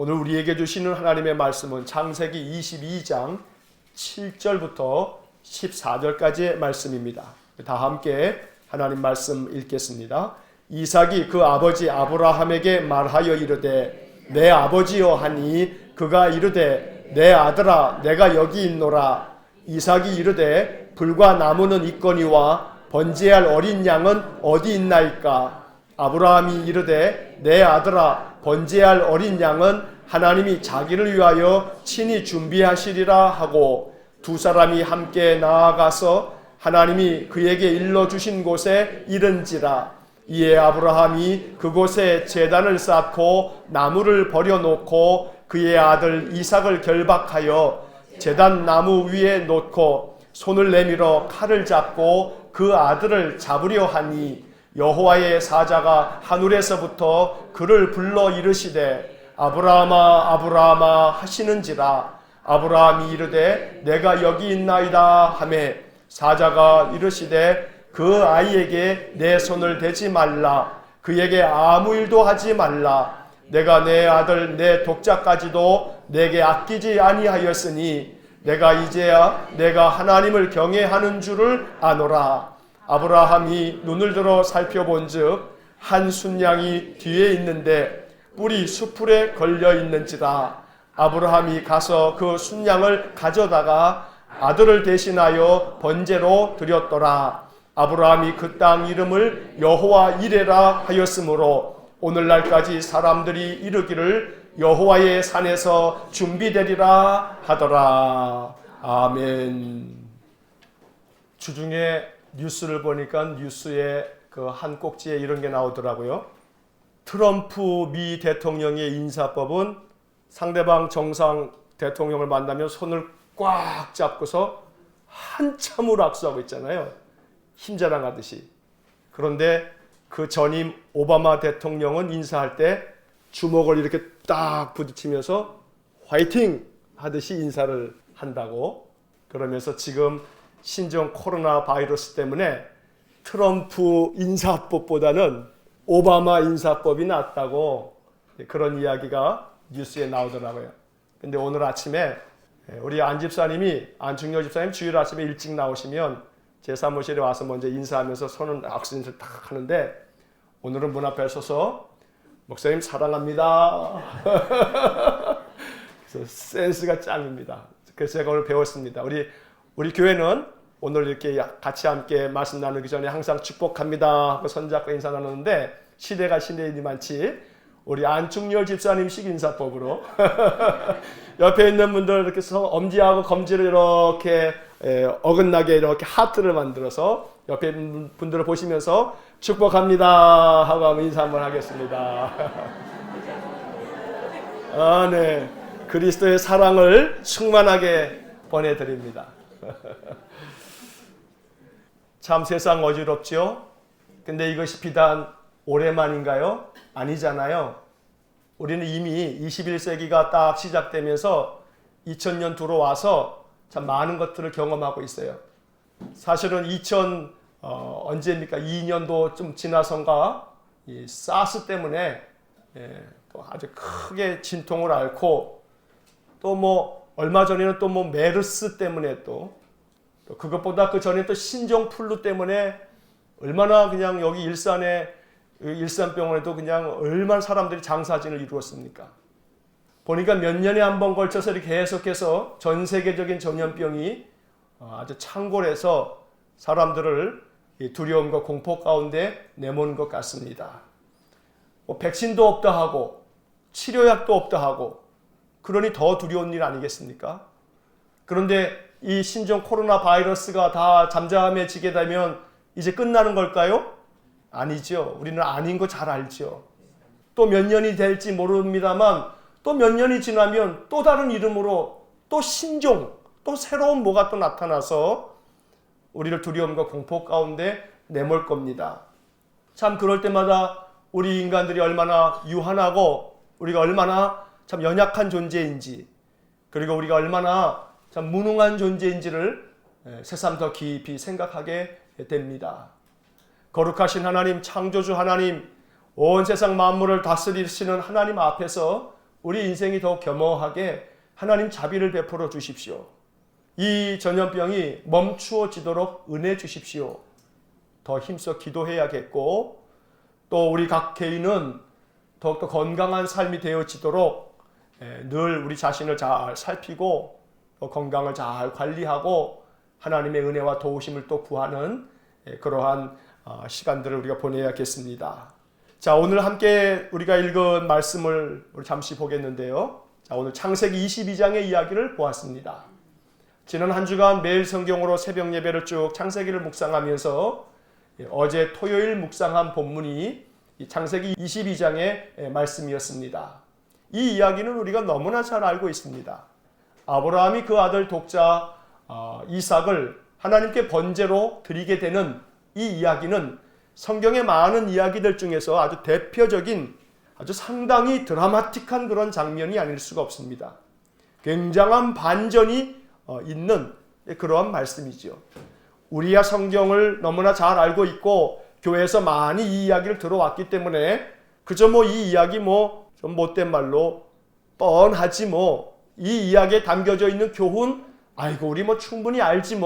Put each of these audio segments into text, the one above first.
오늘 우리에게 주시는 하나님의 말씀은 창세기 22장 7절부터 14절까지의 말씀입니다. 다 함께 하나님 말씀 읽겠습니다. 이삭이 그 아버지 아브라함에게 말하여 이르되 내 아버지여 하니 그가 이르되 내 아들아 내가 여기 있노라. 이삭이 이르되 불과 나무는 있거니와 번제할 어린 양은 어디 있나이까. 아브라함이 이르되 내 아들아 번제할 어린 양은 하나님이 자기를 위하여 친히 준비하시리라 하고 두 사람이 함께 나아가서 하나님이 그에게 일러주신 곳에 이른지라. 이에 아브라함이 그곳에 제단을 쌓고 나무를 버려놓고 그의 아들 이삭을 결박하여 제단 나무 위에 놓고 손을 내밀어 칼을 잡고 그 아들을 잡으려 하니 여호와의 사자가 하늘에서부터 그를 불러 이르시되 아브라함아 아브라함아 하시는지라. 아브라함이 이르되 내가 여기 있나이다 하매 사자가 이르시되 그 아이에게 내 손을 대지 말라. 그에게 아무 일도 하지 말라. 내가 내 아들 내 독자까지도 내게 아끼지 아니하였으니 내가 이제야 내가 하나님을 경외하는 줄을 아노라. 아브라함이 눈을 들어 살펴본즉 한 순양이 뒤에 있는데 뿔이 수풀에 걸려 있는지라. 아브라함이 가서 그 순양을 가져다가 아들을 대신하여 번제로 드렸더라. 아브라함이 그 땅 이름을 여호와 이레라 하였으므로 오늘날까지 사람들이 이르기를 여호와의 산에서 준비되리라 하더라. 아멘. 주중에 뉴스를 보니까 뉴스에 그 한 꼭지에 이런 게 나오더라고요. 트럼프 미 대통령의 인사법은 상대방 정상 대통령을 만나면 손을 꽉 잡고서 한참을 악수하고 있잖아요. 힘자랑하듯이. 그런데 그 전임 오바마 대통령은 인사할 때 주먹을 이렇게 딱 부딪히면서 화이팅 하듯이 인사를 한다고. 그러면서 지금 신종 코로나 바이러스 때문에 트럼프 인사법보다는 오바마 인사법이 낫다고 그런 이야기가 뉴스에 나오더라고요. 근데 오늘 아침에 우리 안 집사님이, 안중열 집사님 주일 아침에 일찍 나오시면 제 사무실에 와서 먼저 인사하면서 손을 악수 인사를 딱 하는데 오늘은 문 앞에 서서 목사님 사랑합니다. 그래서 센스가 짱입니다. 그래서 제가 오늘 배웠습니다. 우리 교회는 오늘 이렇게 같이 함께 말씀 나누기 전에 항상 축복합니다 하고 손잡고 인사 나누는데 시대가 시대이니만치 우리 안중열 집사님식 인사법으로 옆에 있는 분들 이렇게 엄지하고 검지를 이렇게 어긋나게 이렇게 하트를 만들어서 옆에 있는 분들을 보시면서 축복합니다 하고 인사 한번 하겠습니다. 아, 네. 그리스도의 사랑을 충만하게 보내드립니다. 참 세상 어지럽죠? 근데 이것이 비단 올해만인가요? 아니잖아요. 우리는 이미 21세기가 딱 시작되면서 2000년 들어와서 참 많은 것들을 경험하고 있어요. 사실은 언제입니까? 2년도 좀 지나선가 이 사스 때문에 또 아주 크게 진통을 앓고 또 뭐 얼마 전에는 또 뭐 메르스 때문에 또 그것보다 그 전에 또 신종플루 때문에 얼마나 그냥 여기 일산병원에도 그냥 얼마나 사람들이 장사진을 이루었습니까? 보니까 몇 년에 한 번 걸쳐서 이렇게 계속해서 전 세계적인 전염병이 아주 창궐해서 사람들을 두려움과 공포 가운데 내모는 것 같습니다. 뭐 백신도 없다 하고 치료약도 없다 하고 그러니 더 두려운 일 아니겠습니까? 그런데 이 신종 코로나 바이러스가 다 잠잠해지게 되면 이제 끝나는 걸까요? 아니죠. 우리는 아닌 거 잘 알죠. 또 몇 년이 될지 모릅니다만 또 몇 년이 지나면 또 다른 이름으로 또 신종, 또 새로운 뭐가 또 나타나서 우리를 두려움과 공포 가운데 내몰 겁니다. 참 그럴 때마다 우리 인간들이 얼마나 유한하고 우리가 얼마나 참 연약한 존재인지 그리고 우리가 얼마나 참 무능한 존재인지를 새삼 더 깊이 생각하게 됩니다. 거룩하신 하나님, 창조주 하나님, 온 세상 만물을 다스리시는 하나님 앞에서 우리 인생이 더 겸허하게 하나님 자비를 베풀어 주십시오. 이 전염병이 멈추어지도록 은혜 주십시오. 더 힘써 기도해야겠고, 또 우리 각 개인은 더욱더 건강한 삶이 되어지도록 늘 우리 자신을 잘 살피고 또 건강을 잘 관리하고 하나님의 은혜와 도우심을 또 구하는 그러한 시간들을 우리가 보내야겠습니다. 자, 오늘 함께 우리가 읽은 말씀을 우리 잠시 보겠는데요. 자, 오늘 창세기 22장의 이야기를 보았습니다. 지난 한 주간 매일 성경으로 새벽 예배를 쭉 창세기를 묵상하면서 어제 토요일 묵상한 본문이 창세기 22장의 말씀이었습니다. 이 이야기는 우리가 너무나 잘 알고 있습니다. 아브라함이 그 아들 독자 이삭을 하나님께 번제로 드리게 되는 이 이야기는 성경의 많은 이야기들 중에서 아주 대표적인 아주 상당히 드라마틱한 그런 장면이 아닐 수가 없습니다. 굉장한 반전이 있는 그러한 말씀이지요. 우리야 성경을 너무나 잘 알고 있고 교회에서 많이 이 이야기를 들어왔기 때문에 그저 이 이야기 좀 못된 말로 뻔하지 이 이야기에 담겨져 있는 교훈 아이고 우리 충분히 알지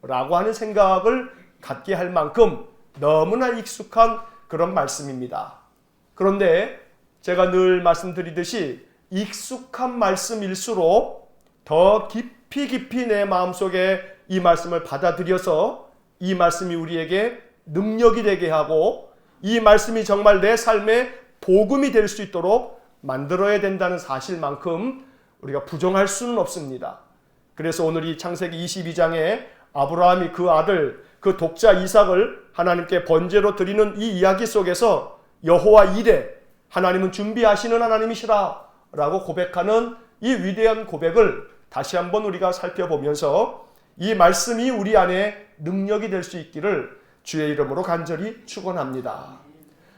라고 하는 생각을 갖게 할 만큼 너무나 익숙한 그런 말씀입니다. 그런데 제가 늘 말씀드리듯이 익숙한 말씀일수록 더 깊이 내 마음속에 이 말씀을 받아들여서 이 말씀이 우리에게 능력이 되게 하고 이 말씀이 정말 내 삶에 복음이 될 수 있도록 만들어야 된다는 사실만큼 우리가 부정할 수는 없습니다. 그래서 오늘 이 창세기 22장에 아브라함이 그 아들 그 독자 이삭을 하나님께 번제로 드리는 이 이야기 속에서 여호와 이레 하나님은 준비하시는 하나님이시라 라고 고백하는 이 위대한 고백을 다시 한번 우리가 살펴보면서 이 말씀이 우리 안에 능력이 될 수 있기를 주의 이름으로 간절히 축원합니다.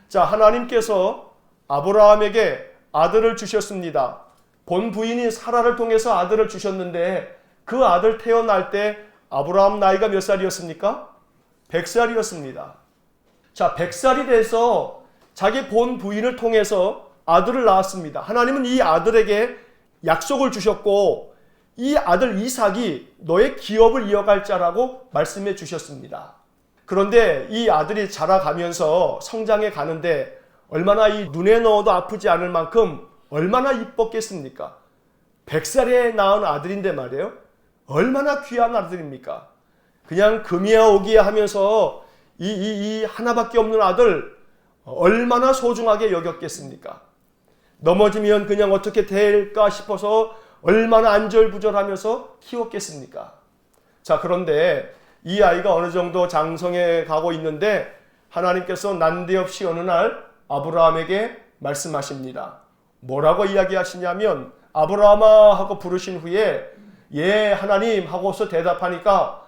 자, 하나님께서 아브라함에게 아들을 주셨습니다. 본 부인인 사라를 통해서 아들을 주셨는데 그 아들 태어날 때 아브라함 나이가 몇 살이었습니까? 100살이었습니다. 자, 100살이 돼서 자기 본 부인을 통해서 아들을 낳았습니다. 하나님은 이 아들에게 약속을 주셨고 이 아들 이삭이 너의 기업을 이어갈 자라고 말씀해 주셨습니다. 그런데 이 아들이 자라가면서 성장해 가는데 얼마나 이 눈에 넣어도 아프지 않을 만큼 얼마나 이뻤겠습니까? 100살에 낳은 아들인데 말이에요. 얼마나 귀한 아들입니까? 그냥 금이야 오기야 하면서 이 하나밖에 없는 아들 얼마나 소중하게 여겼겠습니까? 넘어지면 그냥 어떻게 될까 싶어서 얼마나 안절부절하면서 키웠겠습니까? 자, 그런데 이 아이가 어느 정도 장성해 가고 있는데 하나님께서 난데없이 어느 날 아브라함에게 말씀하십니다. 뭐라고 이야기하시냐면 아브라함아 하고 부르신 후에 예 하나님 하고서 대답하니까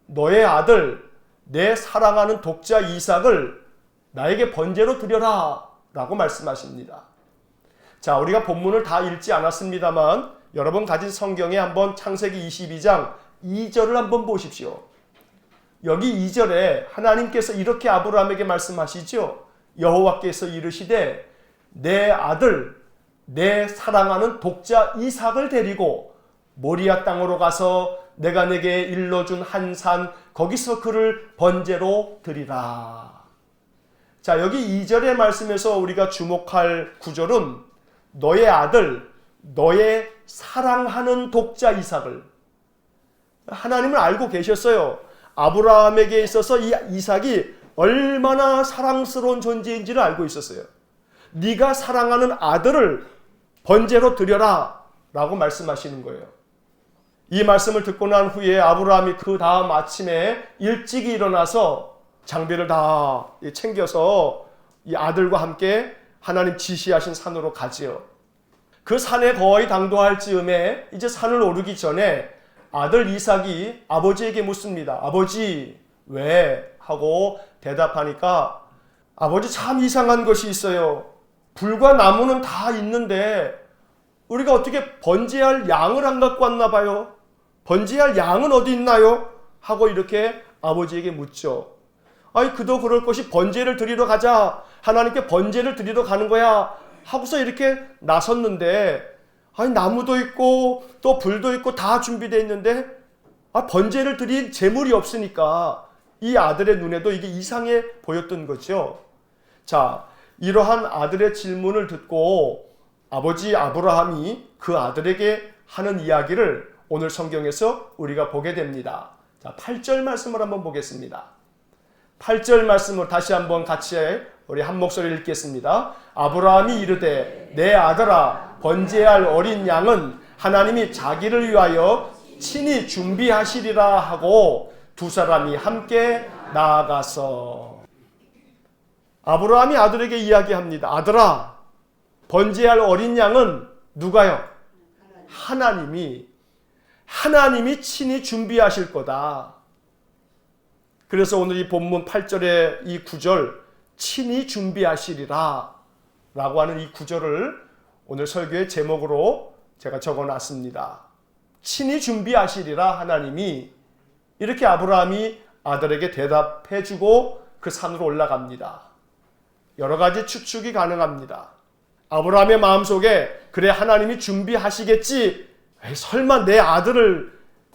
너의 아들 내 사랑하는 독자 이삭을 나에게 번제로 드려라 라고 말씀하십니다. 자, 우리가 본문을 다 읽지 않았습니다만 여러분 가진 성경에 한번 창세기 22장 2절을 한번 보십시오. 여기 2절에 하나님께서 이렇게 아브라함에게 말씀하시죠. 여호와께서 이르시되 내 아들 내 사랑하는 독자 이삭을 데리고 모리아 땅으로 가서 내가 내게 일러준 한 산 거기서 그를 번제로 드리라. 자, 여기 2절의 말씀에서 우리가 주목할 구절은 너의 아들 너의 사랑하는 독자 이삭을 하나님은 알고 계셨어요. 아브라함에게 있어서 이 이삭이 얼마나 사랑스러운 존재인지를 알고 있었어요. 네가 사랑하는 아들을 번제로 드려라 라고 말씀하시는 거예요. 이 말씀을 듣고 난 후에 아브라함이 그 다음 아침에 일찍 일어나서 장비를 다 챙겨서 이 아들과 함께 하나님 지시하신 산으로 가지요. 그 산에 거의 당도할 즈음에 이제 산을 오르기 전에 아들 이삭이 아버지에게 묻습니다. 아버지 왜? 하고 대답하니까 아버지 참 이상한 것이 있어요. 불과 나무는 다 있는데 우리가 어떻게 번제할 양을 안 갖고 왔나 봐요. 번제할 양은 어디 있나요? 하고 이렇게 아버지에게 묻죠. 아이 그도 그럴 것이 번제를 드리러 가자. 하나님께 번제를 드리러 가는 거야. 하고서 이렇게 나섰는데 아니 나무도 있고 또 불도 있고 다 준비되어 있는데 번제를 드릴 재물이 없으니까 이 아들의 눈에도 이게 이상해 보였던 거죠. 자, 이러한 아들의 질문을 듣고 아버지 아브라함이 그 아들에게 하는 이야기를 오늘 성경에서 우리가 보게 됩니다. 자, 8절 말씀을 한번 보겠습니다. 8절 말씀을 다시 한번 같이 우리 한 목소리 읽겠습니다. 아브라함이 이르되 내 아들아 번제할 어린 양은 하나님이 자기를 위하여 친히 준비하시리라 하고 두 사람이 함께 나아가서 아브라함이 아들에게 이야기합니다. 아들아 번제할 어린 양은 누가요? 하나님이 친히 준비하실 거다. 그래서 오늘 이 본문 8절의 이 구절 친히 준비하시리라 라고 하는 이 구절을 오늘 설교의 제목으로 제가 적어놨습니다. 친히 준비하시리라 하나님이 이렇게 아브라함이 아들에게 대답해주고 그 산으로 올라갑니다. 여러 가지 추측이 가능합니다. 아브라함의 마음속에 그래 하나님이 준비하시겠지 설마 내 아들을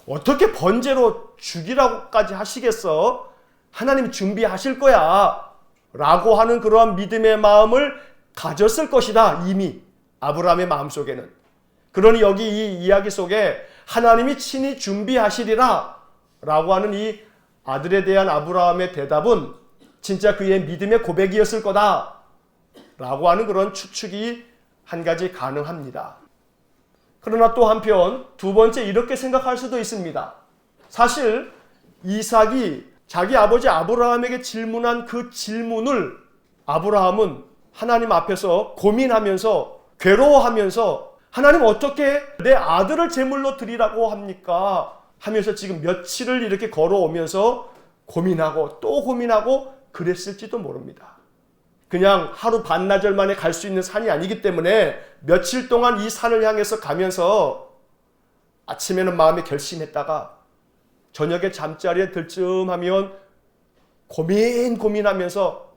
어떻게 번제로 죽이라고까지 하시겠어? 하나님이 준비하실 거야 라고 하는 그러한 믿음의 마음을 가졌을 것이다. 이미 아브라함의 마음속에는. 그러니 여기 이 이야기 속에 하나님이 친히 준비하시리라 라고 하는 이 아들에 대한 아브라함의 대답은 진짜 그의 믿음의 고백이었을 거다 라고 하는 그런 추측이 한 가지 가능합니다. 그러나 또 한편 두 번째 이렇게 생각할 수도 있습니다. 사실 이삭이 자기 아버지 아브라함에게 질문한 그 질문을 아브라함은 하나님 앞에서 고민하면서 괴로워하면서 하나님 어떻게 내 아들을 제물로 드리라고 합니까? 하면서 지금 며칠을 이렇게 걸어오면서 고민하고 또 고민하고 그랬을지도 모릅니다. 그냥 하루 반나절 만에 갈 수 있는 산이 아니기 때문에 며칠 동안 이 산을 향해서 가면서 아침에는 마음에 결심했다가 저녁에 잠자리에 들 쯤 하면 고민하면서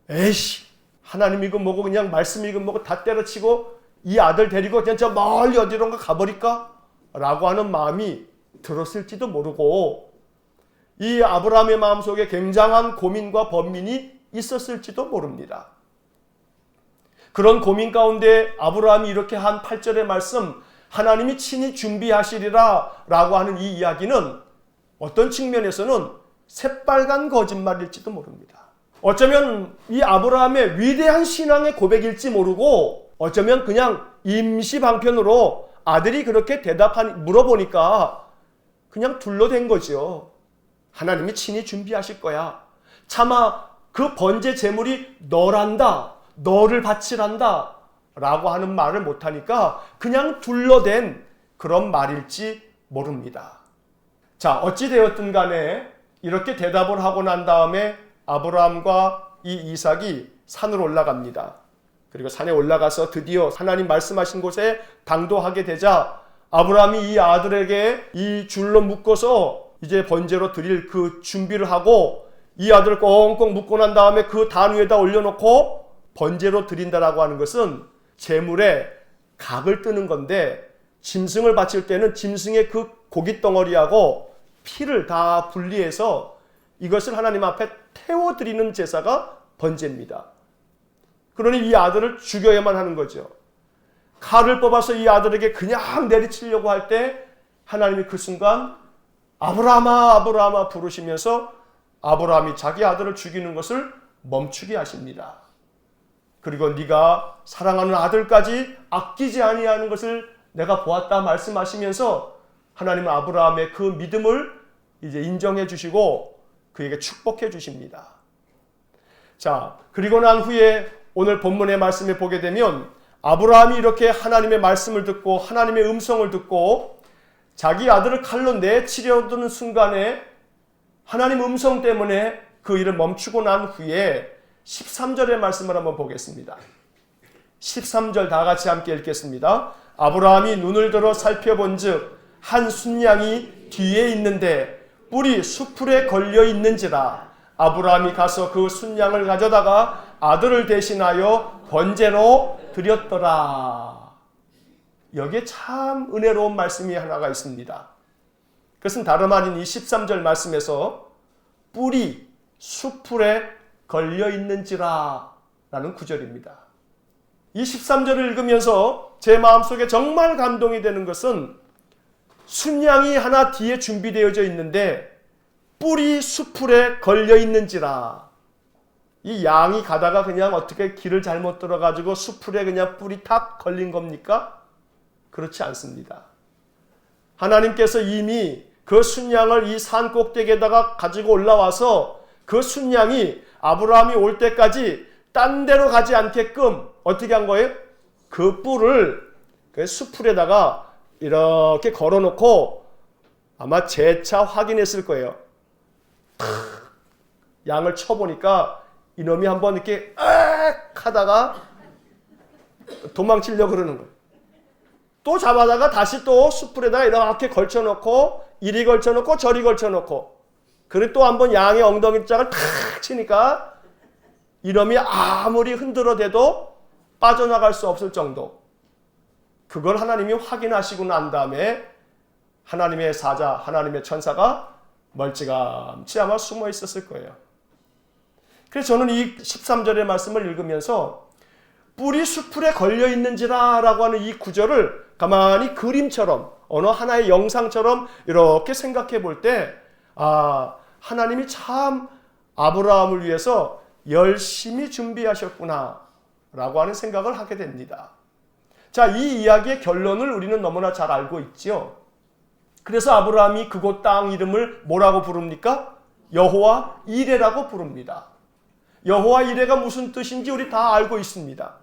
에이씨 하나님 이거 뭐고 그냥 말씀 이거 뭐고 다 때려치고 이 아들 데리고 그냥 저 멀리 어디론가 가버릴까? 라고 하는 마음이 들었을지도 모르고 이 아브라함의 마음속에 굉장한 고민과 번민이 있었을지도 모릅니다. 그런 고민 가운데 아브라함이 이렇게 한 8절의 말씀 하나님이 친히 준비하시리라 라고 하는 이 이야기는 어떤 측면에서는 새빨간 거짓말일지도 모릅니다. 어쩌면 이 아브라함의 위대한 신앙의 고백일지 모르고 어쩌면 그냥 임시 방편으로 아들이 그렇게 물어보니까 그냥 둘러댄 거죠. 하나님이 친히 준비하실 거야. 차마 그 번제 제물이 너란다. 너를 바치란다. 라고 하는 말을 못하니까 그냥 둘러댄 그런 말일지 모릅니다. 자, 어찌되었든 간에 이렇게 대답을 하고 난 다음에 아브라함과 이 이삭이 산으로 올라갑니다. 그리고 산에 올라가서 드디어 하나님 말씀하신 곳에 당도하게 되자 아브라함이 이 아들에게 이 줄로 묶어서 이제 번제로 드릴 그 준비를 하고 이 아들을 꽁꽁 묶고 난 다음에 그 단 위에다 올려놓고 번제로 드린다라고 하는 것은 제물에 각을 뜨는 건데 짐승을 바칠 때는 짐승의 그 고깃덩어리하고 피를 다 분리해서 이것을 하나님 앞에 태워드리는 제사가 번제입니다. 그러니 이 아들을 죽여야만 하는 거죠. 칼을 뽑아서 이 아들에게 그냥 내리치려고 할 때 하나님이 그 순간 아브라함아 아브라함아 부르시면서 아브라함이 자기 아들을 죽이는 것을 멈추게 하십니다. 그리고 네가 사랑하는 아들까지 아끼지 아니하는 것을 내가 보았다 말씀하시면서 하나님은 아브라함의 그 믿음을 이제 인정해 주시고 그에게 축복해 주십니다. 자, 그리고 난 후에 오늘 본문의 말씀에 보게 되면 아브라함이 이렇게 하나님의 말씀을 듣고 하나님의 음성을 듣고 자기 아들을 칼로 내치려던 순간에 하나님 음성 때문에 그 일을 멈추고 난 후에 13절의 말씀을 한번 보겠습니다. 13절 다 같이 함께 읽겠습니다. 아브라함이 눈을 들어 살펴본즉 한 순양이 뒤에 있는데 뿔이 수풀에 걸려 있는지라 아브라함이 가서 그 순양을 가져다가 아들을 대신하여 번제로 드렸더라. 여기에 참 은혜로운 말씀이 하나가 있습니다. 그것은 다름 아닌 이 13절 말씀에서 뿔이 수풀에 걸려 있는지라 라는 구절입니다. 이 13절을 읽으면서 제 마음속에 정말 감동이 되는 것은 순양이 하나 뒤에 준비되어져 있는데 뿔이 수풀에 걸려 있는지라. 이 양이 가다가 그냥 어떻게 길을 잘못 들어가지고 수풀에 그냥 뿔이 탁 걸린 겁니까? 그렇지 않습니다. 하나님께서 이미 그 순양을 이 산 꼭대기에다가 가지고 올라와서 그 순양이 아브라함이 올 때까지 딴 데로 가지 않게끔 어떻게 한 거예요? 그 뿔을 그 수풀에다가 이렇게 걸어놓고 아마 재차 확인했을 거예요. 양을 쳐보니까 이놈이 한번 이렇게 악 하다가 도망치려고 그러는 거예요. 또 잡아다가 다시 또 수풀에다가 이렇게 걸쳐놓고 이리 걸쳐놓고 저리 걸쳐놓고 그리고 또 한번 양의 엉덩이 짝을 탁 치니까 이놈이 아무리 흔들어대도 빠져나갈 수 없을 정도. 그걸 하나님이 확인하시고 난 다음에 하나님의 사자, 하나님의 천사가 멀찌감치 아마 숨어 있었을 거예요. 그래서 저는 이 13절의 말씀을 읽으면서 뿔이 수풀에 걸려 있는지라 라고 하는 이 구절을 가만히 그림처럼 어느 하나의 영상처럼 이렇게 생각해 볼 때 하나님이 참 아브라함을 위해서 열심히 준비하셨구나 라고 하는 생각을 하게 됩니다. 자, 이 이야기의 결론을 우리는 너무나 잘 알고 있죠. 그래서 아브라함이 그곳 땅 이름을 뭐라고 부릅니까? 여호와 이레라고 부릅니다. 여호와 이레가 무슨 뜻인지 우리 다 알고 있습니다.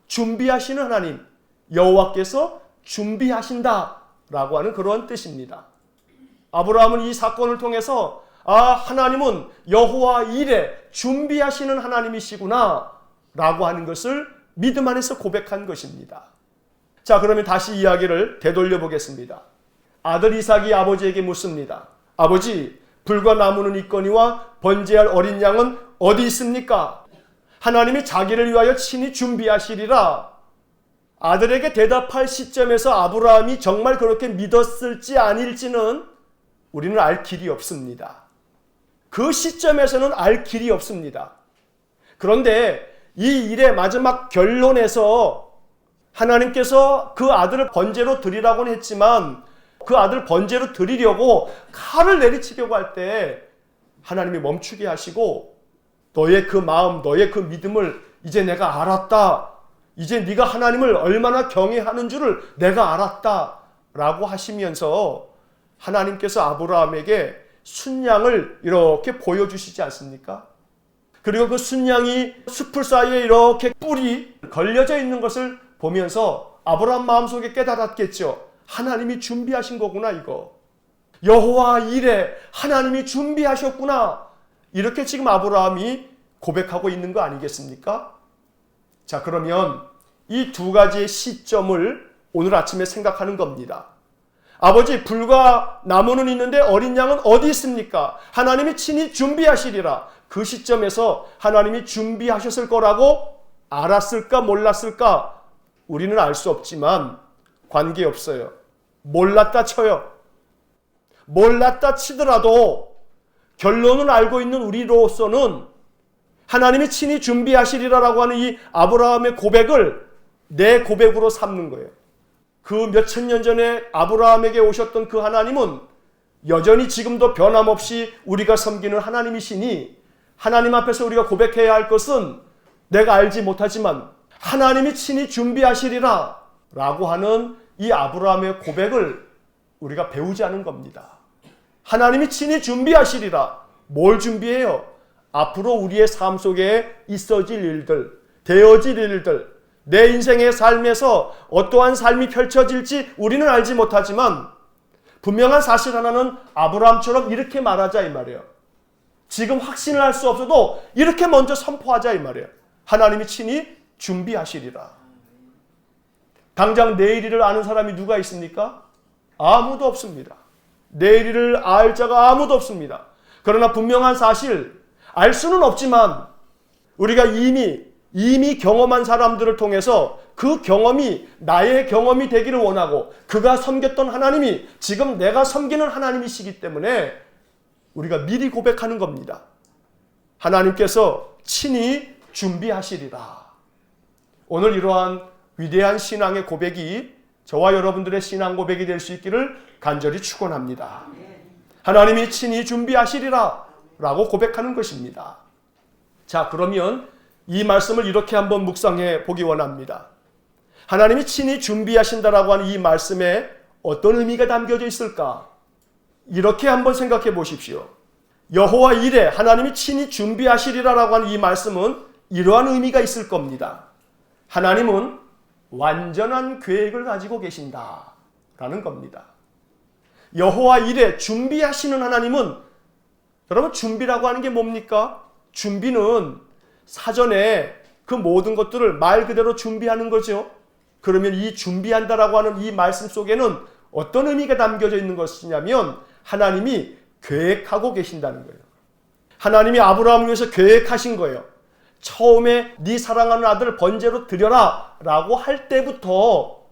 준비하시는 하나님, 여호와께서 준비하신다 라고 하는 그런 뜻입니다. 아브라함은 이 사건을 통해서 하나님은 여호와 이레, 준비하시는 하나님이시구나 라고 하는 것을 믿음 안에서 고백한 것입니다. 자, 그러면 다시 이야기를 되돌려 보겠습니다. 아들 이삭이 아버지에게 묻습니다. 아버지, 불과 나무는 있거니와 번제할 어린 양은 어디 있습니까? 하나님이 자기를 위하여 친히 준비하시리라. 아들에게 대답할 시점에서 아브라함이 정말 그렇게 믿었을지 아닐지는 우리는 알 길이 없습니다. 그 시점에서는 알 길이 없습니다. 그런데 이 일의 마지막 결론에서 하나님께서 그 아들을 번제로 드리라고는 했지만 그 아들 번제로 드리려고 칼을 내리치려고 할 때 하나님이 멈추게 하시고 너의 그 마음, 너의 그 믿음을 이제 내가 알았다. 이제 네가 하나님을 얼마나 경외하는 줄을 내가 알았다 라고 하시면서 하나님께서 아브라함에게 순양을 이렇게 보여주시지 않습니까? 그리고 그 순양이 수풀 사이에 이렇게 뿔이 걸려져 있는 것을 보면서 아브라함 마음속에 깨달았겠죠. 하나님이 준비하신 거구나 이거. 여호와 이레, 하나님이 준비하셨구나. 이렇게 지금 아브라함이 고백하고 있는 거 아니겠습니까? 자, 그러면 이 두 가지의 시점을 오늘 아침에 생각하는 겁니다. 아버지, 불과 나무는 있는데 어린 양은 어디 있습니까? 하나님이 친히 준비하시리라. 그 시점에서 하나님이 준비하셨을 거라고 알았을까 몰랐을까? 우리는 알 수 없지만 관계없어요. 몰랐다 쳐요. 몰랐다 치더라도 결론을 알고 있는 우리로서는 하나님이 친히 준비하시리라라고 하는 이 아브라함의 고백을 내 고백으로 삼는 거예요. 그 몇천 년 전에 아브라함에게 오셨던 그 하나님은 여전히 지금도 변함없이 우리가 섬기는 하나님이시니 하나님 앞에서 우리가 고백해야 할 것은 내가 알지 못하지만 하나님이 친히 준비하시리라 라고 하는 이 아브라함의 고백을 우리가 배우지 않은 겁니다. 하나님이 친히 준비하시리라. 뭘 준비해요? 앞으로 우리의 삶 속에 있어질 일들, 되어질 일들, 내 인생의 삶에서 어떠한 삶이 펼쳐질지 우리는 알지 못하지만 분명한 사실 하나는 아브라함처럼 이렇게 말하자 이 말이에요. 지금 확신을 할 수 없어도 이렇게 먼저 선포하자 이 말이에요. 하나님이 친히 준비하시리라. 당장 내일 일을 아는 사람이 누가 있습니까? 아무도 없습니다. 내일 일을 알 자가 아무도 없습니다. 그러나 분명한 사실, 알 수는 없지만 우리가 이미 이미 경험한 사람들을 통해서 그 경험이 나의 경험이 되기를 원하고 그가 섬겼던 하나님이 지금 내가 섬기는 하나님이시기 때문에 우리가 미리 고백하는 겁니다. 하나님께서 친히 준비하시리라. 오늘 이러한 위대한 신앙의 고백이 저와 여러분들의 신앙 고백이 될 수 있기를 간절히 축원합니다. 하나님이 친히 준비하시리라 라고 고백하는 것입니다. 자, 그러면 이 말씀을 이렇게 한번 묵상해 보기 원합니다. 하나님이 친히 준비하신다라고 하는 이 말씀에 어떤 의미가 담겨져 있을까? 이렇게 한번 생각해 보십시오. 여호와 이레, 하나님이 친히 준비하시리라라고 하는 이 말씀은 이러한 의미가 있을 겁니다. 하나님은 완전한 계획을 가지고 계신다라는 겁니다. 여호와 이레, 준비하시는 하나님은, 여러분 준비라고 하는 게 뭡니까? 준비는 사전에 그 모든 것들을 말 그대로 준비하는 거죠. 그러면 이 준비한다라고 하는 이 말씀 속에는 어떤 의미가 담겨져 있는 것이냐면 하나님이 계획하고 계신다는 거예요. 하나님이 아브라함을 위해서 계획하신 거예요. 처음에 네 사랑하는 아들을 번제로 드려라 라고 할 때부터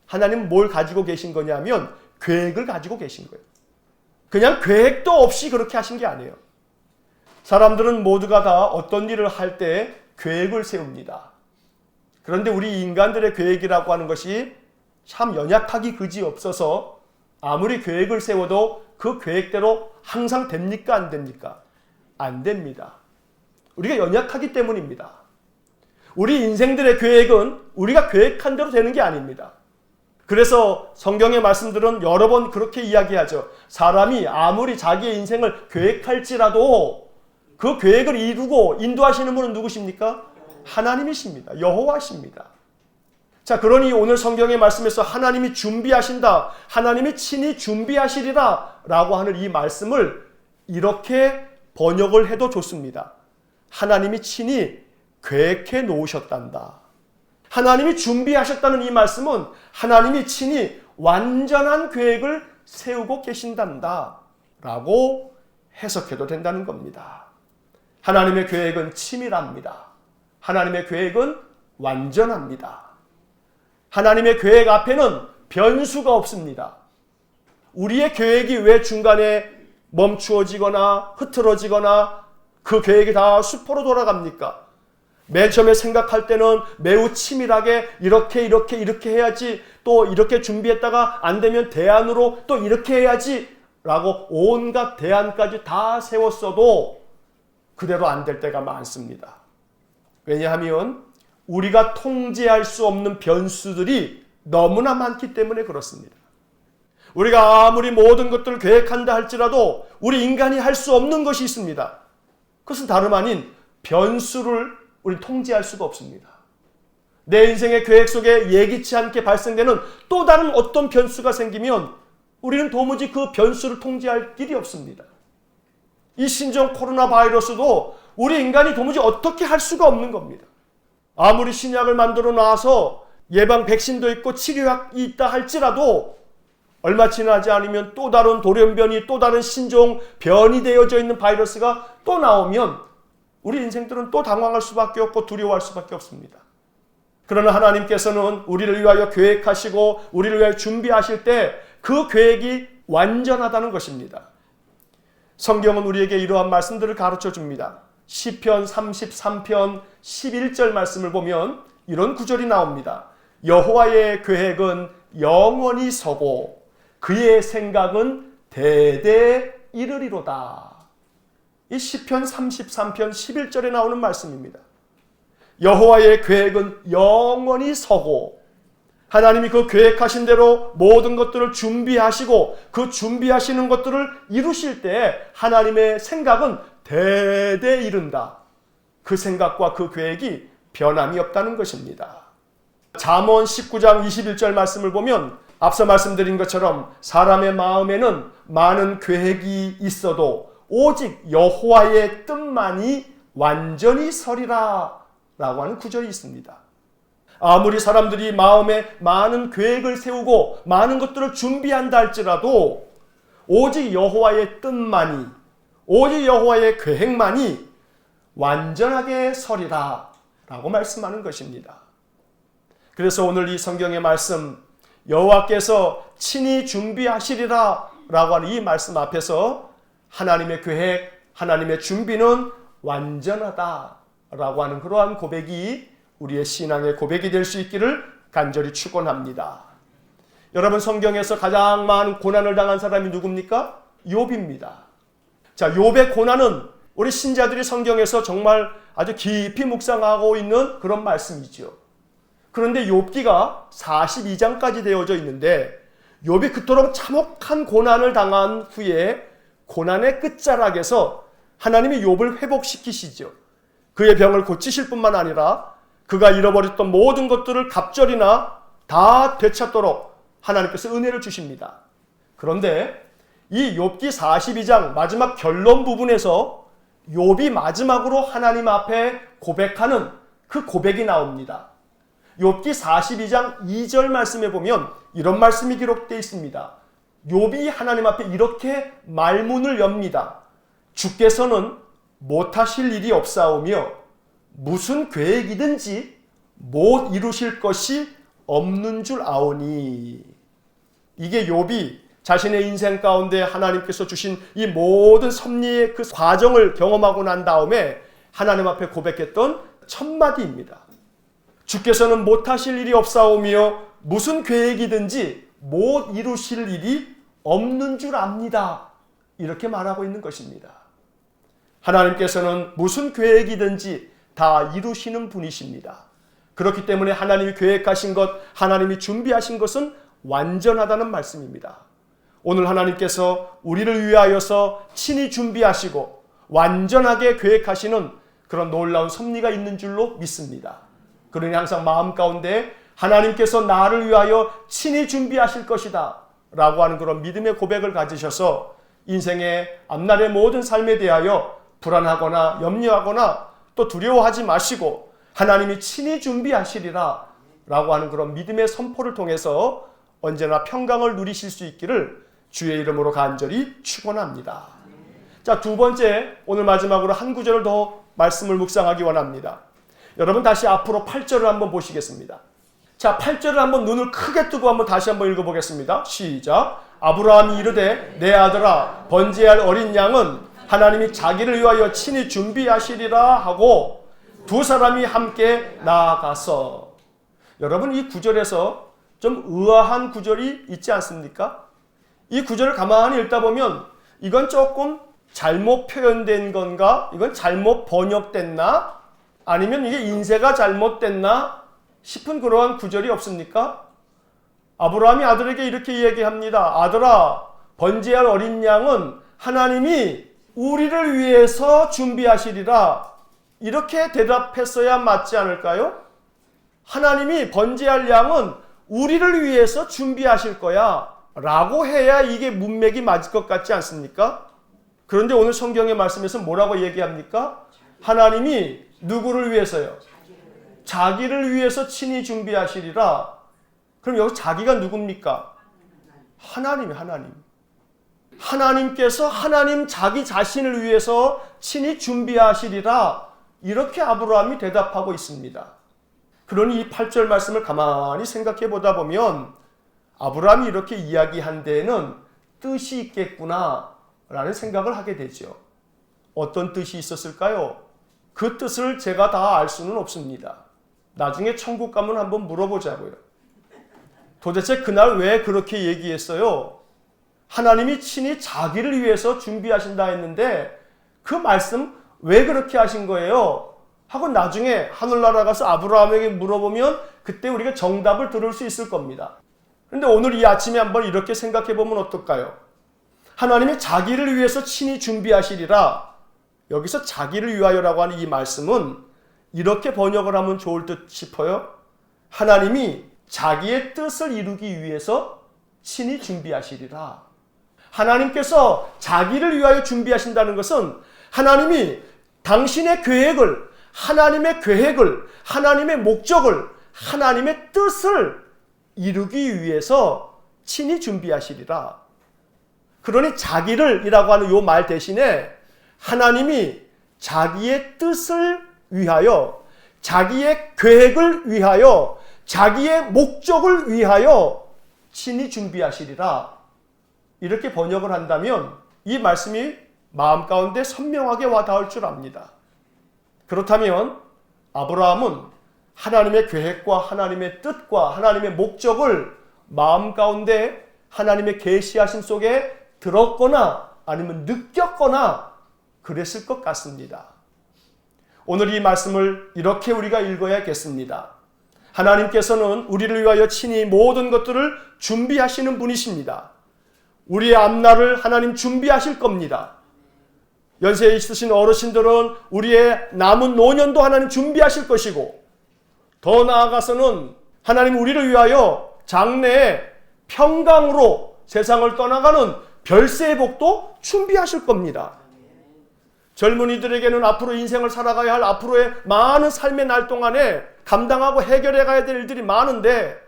하나님은 뭘 가지고 계신 거냐면 계획을 가지고 계신 거예요. 그냥 계획도 없이 그렇게 하신 게 아니에요. 사람들은 모두가 다 어떤 일을 할 때 계획을 세웁니다. 그런데 우리 인간들의 계획이라고 하는 것이 참 연약하기 그지없어서 아무리 계획을 세워도 그 계획대로 항상 됩니까? 안 됩니까? 안 됩니다. 우리가 연약하기 때문입니다. 우리 인생들의 계획은 우리가 계획한 대로 되는 게 아닙니다. 그래서 성경의 말씀들은 여러 번 그렇게 이야기하죠. 사람이 아무리 자기의 인생을 계획할지라도 그 계획을 이루고 인도하시는 분은 누구십니까? 하나님이십니다. 여호와십니다. 자, 그러니 오늘 성경의 말씀에서 하나님이 준비하신다, 하나님이 친히 준비하시리라 라고 하는 이 말씀을 이렇게 번역을 해도 좋습니다. 하나님이 친히 계획해 놓으셨단다. 하나님이 준비하셨다는 이 말씀은 하나님이 친히 완전한 계획을 세우고 계신단다 라고 해석해도 된다는 겁니다. 하나님의 계획은 치밀합니다. 하나님의 계획은 완전합니다. 하나님의 계획 앞에는 변수가 없습니다. 우리의 계획이 왜 중간에 멈추어지거나 흐트러지거나 그 계획이 다 수포로 돌아갑니까? 맨 처음에 생각할 때는 매우 치밀하게 이렇게 해야지, 또 이렇게 준비했다가 안 되면 대안으로 또 이렇게 해야지 라고 온갖 대안까지 다 세웠어도 그대로 안 될 때가 많습니다. 왜냐하면 우리가 통제할 수 없는 변수들이 너무나 많기 때문에 그렇습니다. 우리가 아무리 모든 것들을 계획한다 할지라도 우리 인간이 할 수 없는 것이 있습니다. 그것은 다름 아닌 변수를 우리 통제할 수가 없습니다. 내 인생의 계획 속에 예기치 않게 발생되는 또 다른 어떤 변수가 생기면 우리는 도무지 그 변수를 통제할 길이 없습니다. 이 신종 코로나 바이러스도 우리 인간이 도무지 어떻게 할 수가 없는 겁니다. 아무리 신약을 만들어 놔서 예방 백신도 있고 치료약이 있다 할지라도 얼마 지나지 않으면 또 다른 돌연변이, 또 다른 신종 변이 되어져 있는 바이러스가 또 나오면 우리 인생들은 또 당황할 수밖에 없고 두려워할 수밖에 없습니다. 그러나 하나님께서는 우리를 위하여 계획하시고 우리를 위하여 준비하실 때 그 계획이 완전하다는 것입니다. 성경은 우리에게 이러한 말씀들을 가르쳐 줍니다. 시편 33편 11절 말씀을 보면 이런 구절이 나옵니다. 여호와의 계획은 영원히 서고 그의 생각은 대대 이르리로다. 이 시편 33편 11절에 나오는 말씀입니다. 여호와의 계획은 영원히 서고 하나님이 그 계획하신 대로 모든 것들을 준비하시고 그 준비하시는 것들을 이루실 때 하나님의 생각은 대대 이른다. 그 생각과 그 계획이 변함이 없다는 것입니다. 잠언 19장 21절 말씀을 보면 앞서 말씀드린 것처럼 사람의 마음에는 많은 계획이 있어도 오직 여호와의 뜻만이 완전히 서리라 라고 하는 구절이 있습니다. 아무리 사람들이 마음에 많은 계획을 세우고 많은 것들을 준비한다 할지라도 오직 여호와의 뜻만이, 오직 여호와의 계획만이 완전하게 서리라 라고 말씀하는 것입니다. 그래서 오늘 이 성경의 말씀, 여호와께서 친히 준비하시리라 라고 하는 이 말씀 앞에서 하나님의 계획, 하나님의 준비는 완전하다 라고 하는 그러한 고백이 우리의 신앙의 고백이 될 수 있기를 간절히 축원합니다. 여러분, 성경에서 가장 많은 고난을 당한 사람이 누굽니까? 욥입니다. 자, 욥의 고난은 우리 신자들이 성경에서 정말 아주 깊이 묵상하고 있는 그런 말씀이죠. 그런데 욥기가 42장까지 되어져 있는데 욥이 그토록 참혹한 고난을 당한 후에 고난의 끝자락에서 하나님이 욥을 회복시키시죠. 그의 병을 고치실 뿐만 아니라 그가 잃어버렸던 모든 것들을 갑절이나 다 되찾도록 하나님께서 은혜를 주십니다. 그런데 이 욥기 42장 마지막 결론 부분에서 욥이 마지막으로 하나님 앞에 고백하는 그 고백이 나옵니다. 욥기 42장 2절 말씀에 보면 이런 말씀이 기록되어 있습니다. 욥이 하나님 앞에 이렇게 말문을 엽니다. 주께서는 못하실 일이 없사오며 무슨 계획이든지 못 이루실 것이 없는 줄 아오니. 이게 욥이 자신의 인생 가운데 하나님께서 주신 이 모든 섭리의 그 과정을 경험하고 난 다음에 하나님 앞에 고백했던 첫 마디입니다. 주께서는 못하실 일이 없사오며 무슨 계획이든지 못 이루실 일이 없는 줄 압니다. 이렇게 말하고 있는 것입니다. 하나님께서는 무슨 계획이든지 다 이루시는 분이십니다. 그렇기 때문에 하나님이 계획하신 것, 하나님이 준비하신 것은 완전하다는 말씀입니다. 오늘 하나님께서 우리를 위하여서 친히 준비하시고 완전하게 계획하시는 그런 놀라운 섭리가 있는 줄로 믿습니다. 그러니 항상 마음 가운데 하나님께서 나를 위하여 친히 준비하실 것이다 라고 하는 그런 믿음의 고백을 가지셔서 인생의 앞날의 모든 삶에 대하여 불안하거나 염려하거나 또 두려워하지 마시고 하나님이 친히 준비하시리라 라고 하는 그런 믿음의 선포를 통해서 언제나 평강을 누리실 수 있기를 주의 이름으로 간절히 축원합니다. 자, 두 번째, 오늘 마지막으로 한 구절을 더 말씀을 묵상하기 원합니다. 여러분 다시 앞으로 8절을 한번 보시겠습니다. 자, 8절을 한번 눈을 크게 뜨고 한번 다시 한번 읽어보겠습니다. 시작. 아브라함이 이르되 내 아들아 번제할 어린 양은 하나님이 자기를 위하여 친히 준비하시리라 하고 두 사람이 함께 나아가서. 여러분, 이 구절에서 좀 의아한 구절이 있지 않습니까? 이 구절을 가만히 읽다 보면 이건 조금 잘못 표현된 건가? 이건 잘못 번역됐나? 아니면 이게 인쇄가 잘못됐나 싶은 그러한 구절이 없습니까? 아브라함이 아들에게 이렇게 얘기합니다. 아들아, 번제할 어린 양은 하나님이 우리를 위해서 준비하시리라. 이렇게 대답했어야 맞지 않을까요? 하나님이 번제할 양은 우리를 위해서 준비하실 거야 라고 해야 이게 문맥이 맞을 것 같지 않습니까? 그런데 오늘 성경의 말씀에서 뭐라고 얘기합니까? 하나님이 누구를 위해서요? 자기를 위해서 친히 준비하시리라. 그럼 여기서 자기가 누굽니까? 하나님. 하나님께서 하나님 자기 자신을 위해서 친히 준비하시리라. 이렇게 아브라함이 대답하고 있습니다. 그러니 이 8절 말씀을 가만히 생각해 보다 보면 아브라함이 이렇게 이야기한 데에는 뜻이 있겠구나 라는 생각을 하게 되죠. 어떤 뜻이 있었을까요? 그 뜻을 제가 다 알 수는 없습니다. 나중에 천국 가면 한번 물어보자고요. 도대체 그날 왜 그렇게 얘기했어요? 하나님이 친히 자기를 위해서 준비하신다 했는데 그 말씀 왜 그렇게 하신 거예요? 하고 나중에 하늘나라 가서 아브라함에게 물어보면 그때 우리가 정답을 들을 수 있을 겁니다. 그런데 오늘 이 아침에 한번 이렇게 생각해 보면 어떨까요? 하나님이 자기를 위해서 친히 준비하시리라. 여기서 자기를 위하여라고 하는 이 말씀은 이렇게 번역을 하면 좋을 듯 싶어요. 하나님이 자기의 뜻을 이루기 위해서 친히 준비하시리라. 하나님께서 자기를 위하여 준비하신다는 것은 하나님이 당신의 계획을, 하나님의 목적을, 하나님의 뜻을 이루기 위해서 친히 준비하시리라. 그러니 자기를 이라고 하는 이 말 대신에 하나님이 자기의 뜻을 위하여 자기의 계획을 위하여 자기의 목적을 위하여 친히 준비하시리라. 이렇게 번역을 한다면 이 말씀이 마음 가운데 선명하게 와닿을 줄 압니다. 그렇다면 아브라함은 하나님의 계획과 하나님의 뜻과 하나님의 목적을 마음 가운데 하나님의 계시하심 속에 들었거나 아니면 느꼈거나 그랬을 것 같습니다. 오늘 이 말씀을 이렇게 우리가 읽어야겠습니다. 하나님께서는 우리를 위하여 친히 모든 것들을 준비하시는 분이십니다. 우리의 앞날을 하나님 준비하실 겁니다. 연세에 있으신 어르신들은 우리의 남은 노년도 하나님 준비하실 것이고, 더 나아가서는 하나님 우리를 위하여 장래에 평강으로 세상을 떠나가는 별세의 복도 준비하실 겁니다. 젊은이들에게는 앞으로 인생을 살아가야 할 앞으로의 많은 삶의 날 동안에 감당하고 해결해 가야 될 일들이 많은데,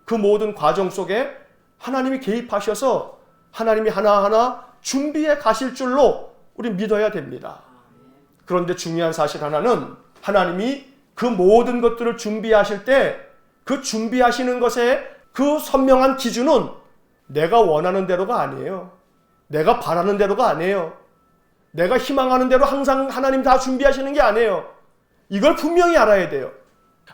그 모든 과정 속에 하나님이 개입하셔서 하나님이 하나하나 준비해 가실 줄로 우리 믿어야 됩니다. 그런데 중요한 사실 하나는, 하나님이 그 모든 것들을 준비하실 때 그 준비하시는 것의 그 선명한 기준은 내가 원하는 대로가 아니에요. 내가 바라는 대로가 아니에요. 내가 희망하는 대로 항상 하나님 다 준비하시는 게 아니에요. 이걸 분명히 알아야 돼요.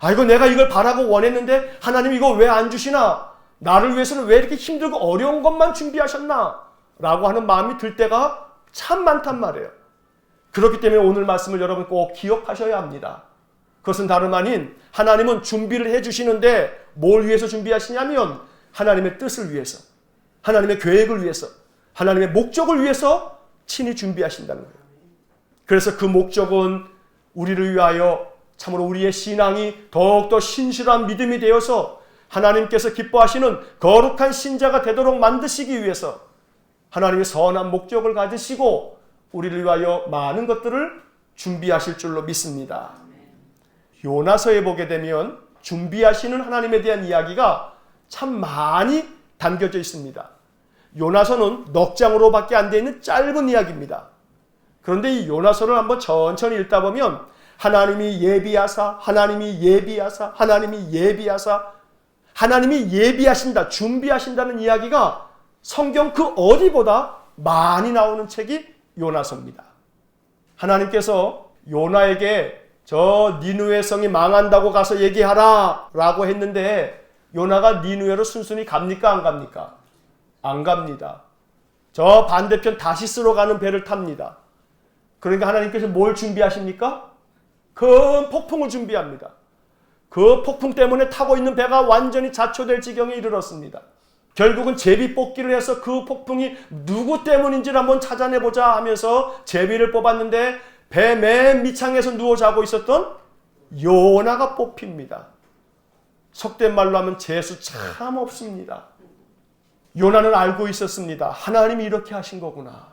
아이고, 내가 이걸 바라고 원했는데 하나님 이거 왜 안 주시나? 나를 위해서는 왜 이렇게 힘들고 어려운 것만 준비하셨나? 라고 하는 마음이 들 때가 참 많단 말이에요. 그렇기 때문에 오늘 말씀을 여러분 꼭 기억하셔야 합니다. 그것은 다름 아닌 하나님은 준비를 해주시는데 뭘 위해서 준비하시냐면 하나님의 뜻을 위해서, 하나님의 계획을 위해서, 하나님의 목적을 위해서 친히 준비하신다는 거예요. 그래서 그 목적은 우리를 위하여 참으로 우리의 신앙이 더욱더 신실한 믿음이 되어서 하나님께서 기뻐하시는 거룩한 신자가 되도록 만드시기 위해서 하나님의 선한 목적을 가지시고 우리를 위하여 많은 것들을 준비하실 줄로 믿습니다. 요나서에 보게 되면 준비하시는 하나님에 대한 이야기가 참 많이 담겨져 있습니다. 요나서는 넉 장으로밖에 안 되어 있는 짧은 이야기입니다. 그런데 이 요나서를 한번 천천히 읽다 보면 하나님이 예비하사, 하나님이 예비하사, 하나님이 예비하사, 하나님이 예비하신다, 준비하신다는 이야기가 성경 그 어디보다 많이 나오는 책이 요나서입니다. 하나님께서 요나에게 저 니느웨 성이 망한다고 가서 얘기하라 라고 했는데 요나가 니느웨로 순순히 갑니까? 안 갑니까? 안 갑니다. 저 반대편 다시스로 가는 배를 탑니다. 그러니까 하나님께서 뭘 준비하십니까? 큰 폭풍을 준비합니다. 그 폭풍 때문에 타고 있는 배가 완전히 자초될 지경에 이르렀습니다. 결국은 제비 뽑기를 해서 그 폭풍이 누구 때문인지를 한번 찾아내보자 하면서 제비를 뽑았는데 배 맨 밑창에서 누워 자고 있었던 요나가 뽑힙니다. 속된 말로 하면 재수 참 없습니다. 요나는 알고 있었습니다. 하나님이 이렇게 하신 거구나.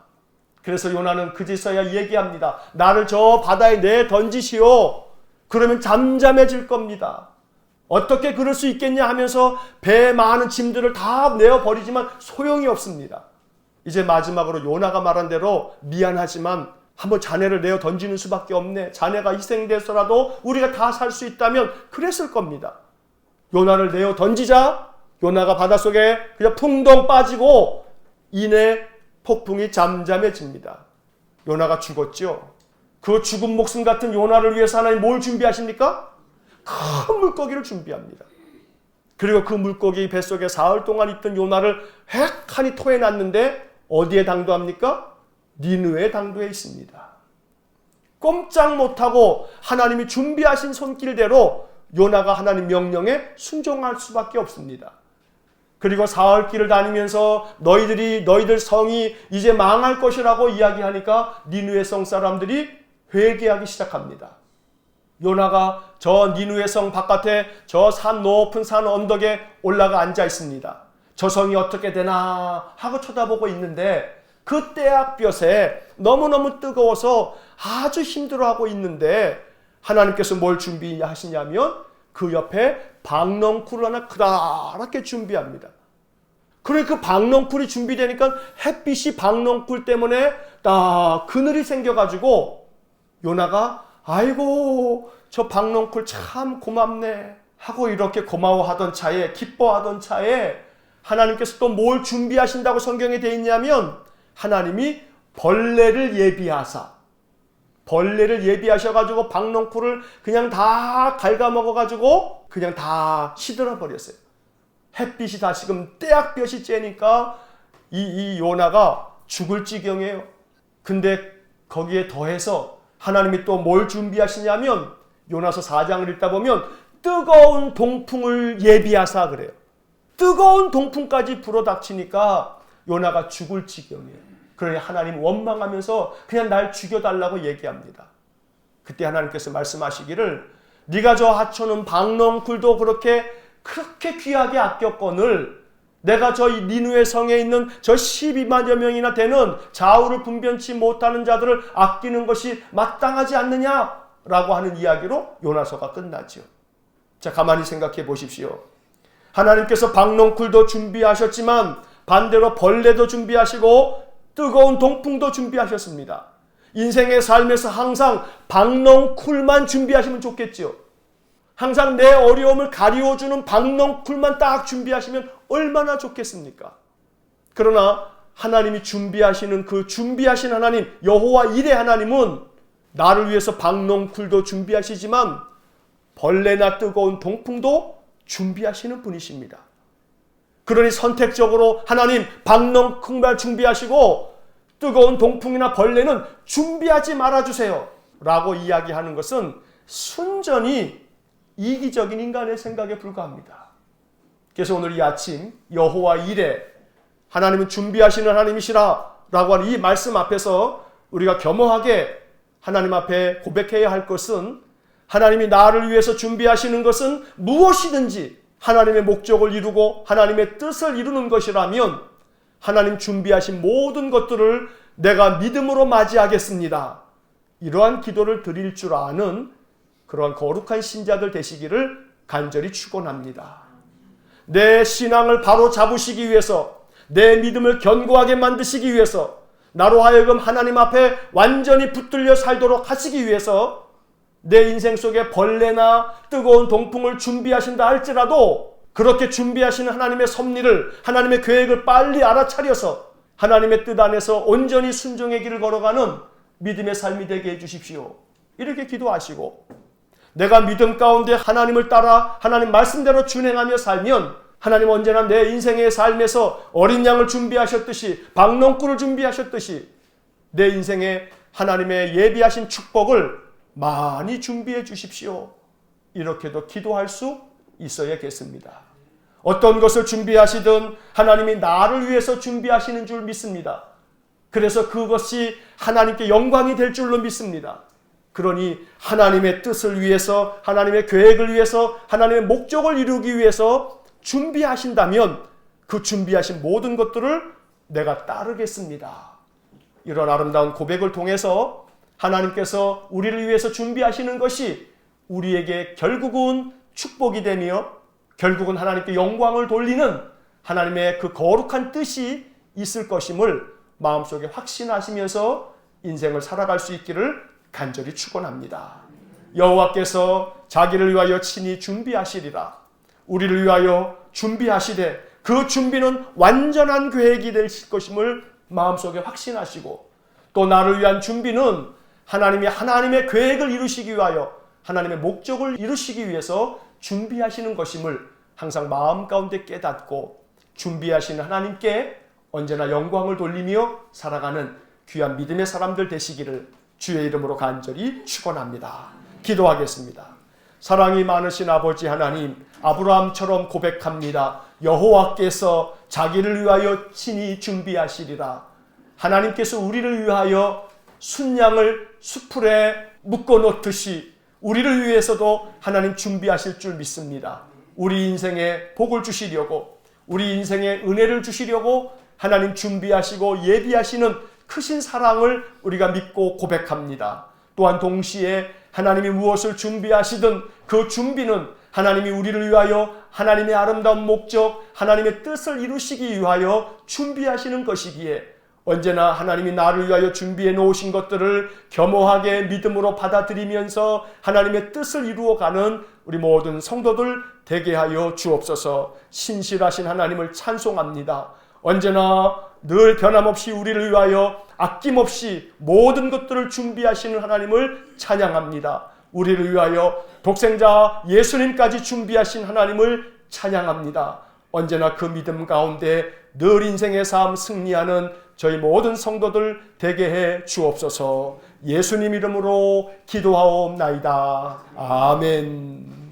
그래서 요나는 그제서야 얘기합니다. 나를 저 바다에 내던지시오. 그러면 잠잠해질 겁니다. 어떻게 그럴 수 있겠냐 하면서 배에 많은 짐들을 다 내어버리지만 소용이 없습니다. 이제 마지막으로 요나가 말한 대로 미안하지만 한번 자네를 내어 던지는 수밖에 없네. 자네가 희생돼서라도 우리가 다 살 수 있다면 그랬을 겁니다. 요나를 내어 던지자 요나가 바닷속에 그냥 풍덩 빠지고 이내 폭풍이 잠잠해집니다. 요나가 죽었죠. 그 죽은 목숨 같은 요나를 위해서 하나님 뭘 준비하십니까? 큰 물고기를 준비합니다. 그리고 그 물고기 뱃속에 사흘 동안 있던 요나를 획하니 토해놨는데 어디에 당도합니까? 니느웨에 당도해 있습니다. 꼼짝 못하고 하나님이 준비하신 손길대로 요나가 하나님 명령에 순종할 수밖에 없습니다. 그리고 사흘길을 다니면서 너희들 성이 이제 망할 것이라고 이야기하니까 니느웨 성 사람들이 회개하기 시작합니다. 요나가 저 니느웨 성 바깥에 저 산 높은 산 언덕에 올라가 앉아 있습니다. 저 성이 어떻게 되나 하고 쳐다보고 있는데 그 때학볕에 너무너무 뜨거워서 아주 힘들어하고 있는데 하나님께서 뭘 준비하시냐면 그 옆에 박넝쿨을 하나 크다랗게 준비합니다. 그러니까 그 박넝쿨이 준비되니까 햇빛이 박넝쿨 때문에 딱 그늘이 생겨가지고 요나가 아이고 저 박농쿨 참 고맙네 하고 이렇게 고마워하던 차에, 기뻐하던 차에 하나님께서 또 뭘 준비하신다고 성경에 되어 있냐면 하나님이 벌레를 예비하셔가지고 박농쿨을 그냥 다 갉아먹어가지고 그냥 다 시들어 버렸어요. 햇빛이 다시금 떼약볕이 쬐니까 이 요나가 죽을 지경이에요. 근데 거기에 더해서 하나님이 또 뭘 준비하시냐면 요나서 4장을 읽다 보면 뜨거운 동풍을 예비하사 그래요. 뜨거운 동풍까지 불어닥치니까 요나가 죽을 지경이에요. 그러니 하나님 원망하면서 그냥 날 죽여달라고 얘기합니다. 그때 하나님께서 말씀하시기를 네가 저 하초는 박농쿨도 그렇게 귀하게 아꼈거늘 내가 저 니느웨 성에 있는 저 12만여 명이나 되는 좌우를 분변치 못하는 자들을 아끼는 것이 마땅하지 않느냐라고 하는 이야기로 요나서가 끝나죠. 자, 가만히 생각해 보십시오. 하나님께서 박농쿨도 준비하셨지만 반대로 벌레도 준비하시고 뜨거운 동풍도 준비하셨습니다. 인생의 삶에서 항상 박농쿨만 준비하시면 좋겠죠. 항상 내 어려움을 가리워주는 박농쿨만 딱 준비하시면 얼마나 좋겠습니까? 그러나 하나님이 준비하시는 그 준비하신 하나님, 여호와 일의 하나님은 나를 위해서 박농쿨도 준비하시지만 벌레나 뜨거운 동풍도 준비하시는 분이십니다. 그러니 선택적으로 하나님 박농쿨만 준비하시고 뜨거운 동풍이나 벌레는 준비하지 말아주세요 라고 이야기하는 것은 순전히 이기적인 인간의 생각에 불과합니다. 그래서 오늘 이 아침 여호와 일에 하나님은 준비하시는 하나님이시라 라고 하는 이 말씀 앞에서 우리가 겸허하게 하나님 앞에 고백해야 할 것은 하나님이 나를 위해서 준비하시는 것은 무엇이든지 하나님의 목적을 이루고 하나님의 뜻을 이루는 것이라면 하나님 준비하신 모든 것들을 내가 믿음으로 맞이하겠습니다. 이러한 기도를 드릴 줄 아는 그러한 거룩한 신자들 되시기를 간절히 축원합니다. 내 신앙을 바로 잡으시기 위해서, 내 믿음을 견고하게 만드시기 위해서, 나로 하여금 하나님 앞에 완전히 붙들려 살도록 하시기 위해서 내 인생 속에 벌레나 뜨거운 동풍을 준비하신다 할지라도 그렇게 준비하시는 하나님의 섭리를, 하나님의 계획을 빨리 알아차려서 하나님의 뜻 안에서 온전히 순종의 길을 걸어가는 믿음의 삶이 되게 해주십시오. 이렇게 기도하시고 내가 믿음 가운데 하나님을 따라 하나님 말씀대로 준행하며 살면 하나님 언제나 내 인생의 삶에서 어린 양을 준비하셨듯이 박농쿨을 준비하셨듯이 내 인생에 하나님의 예비하신 축복을 많이 준비해 주십시오. 이렇게도 기도할 수 있어야겠습니다. 어떤 것을 준비하시든 하나님이 나를 위해서 준비하시는 줄 믿습니다. 그래서 그것이 하나님께 영광이 될 줄로 믿습니다. 그러니 하나님의 뜻을 위해서, 하나님의 계획을 위해서, 하나님의 목적을 이루기 위해서 준비하신다면 그 준비하신 모든 것들을 내가 따르겠습니다. 이런 아름다운 고백을 통해서 하나님께서 우리를 위해서 준비하시는 것이 우리에게 결국은 축복이 되며 결국은 하나님께 영광을 돌리는 하나님의 그 거룩한 뜻이 있을 것임을 마음속에 확신하시면서 인생을 살아갈 수 있기를 간절히 축원합니다. 여호와께서 자기를 위하여 친히 준비하시리라. 우리를 위하여 준비하시되 그 준비는 완전한 계획이 될 것임을 마음속에 확신하시고 또 나를 위한 준비는 하나님이 하나님의 계획을 이루시기 위하여 하나님의 목적을 이루시기 위해서 준비하시는 것임을 항상 마음 가운데 깨닫고 준비하시는 하나님께 언제나 영광을 돌리며 살아가는 귀한 믿음의 사람들 되시기를 주의 이름으로 간절히 축원합니다. 기도하겠습니다. 사랑이 많으신 아버지 하나님, 아브라함처럼 고백합니다. 여호와께서 자기를 위하여 친히 준비하시리라. 하나님께서 우리를 위하여 순양을 수풀에 묶어 놓듯이 우리를 위해서도 하나님 준비하실 줄 믿습니다. 우리 인생에 복을 주시려고, 우리 인생에 은혜를 주시려고 하나님 준비하시고 예비하시는 크신 사랑을 우리가 믿고 고백합니다. 또한 동시에 하나님이 무엇을 준비하시든 그 준비는 하나님이 우리를 위하여 하나님의 아름다운 목적, 하나님의 뜻을 이루시기 위하여 준비하시는 것이기에 언제나 하나님이 나를 위하여 준비해 놓으신 것들을 겸허하게 믿음으로 받아들이면서 하나님의 뜻을 이루어가는 우리 모든 성도들 되게 하여 주옵소서. 신실하신 하나님을 찬송합니다. 언제나 늘 변함없이 우리를 위하여 아낌없이 모든 것들을 준비하시는 하나님을 찬양합니다. 우리를 위하여 독생자 예수님까지 준비하신 하나님을 찬양합니다. 언제나 그 믿음 가운데 늘 인생의 삶 승리하는 저희 모든 성도들 되게 해 주옵소서. 예수님 이름으로 기도하옵나이다. 아멘.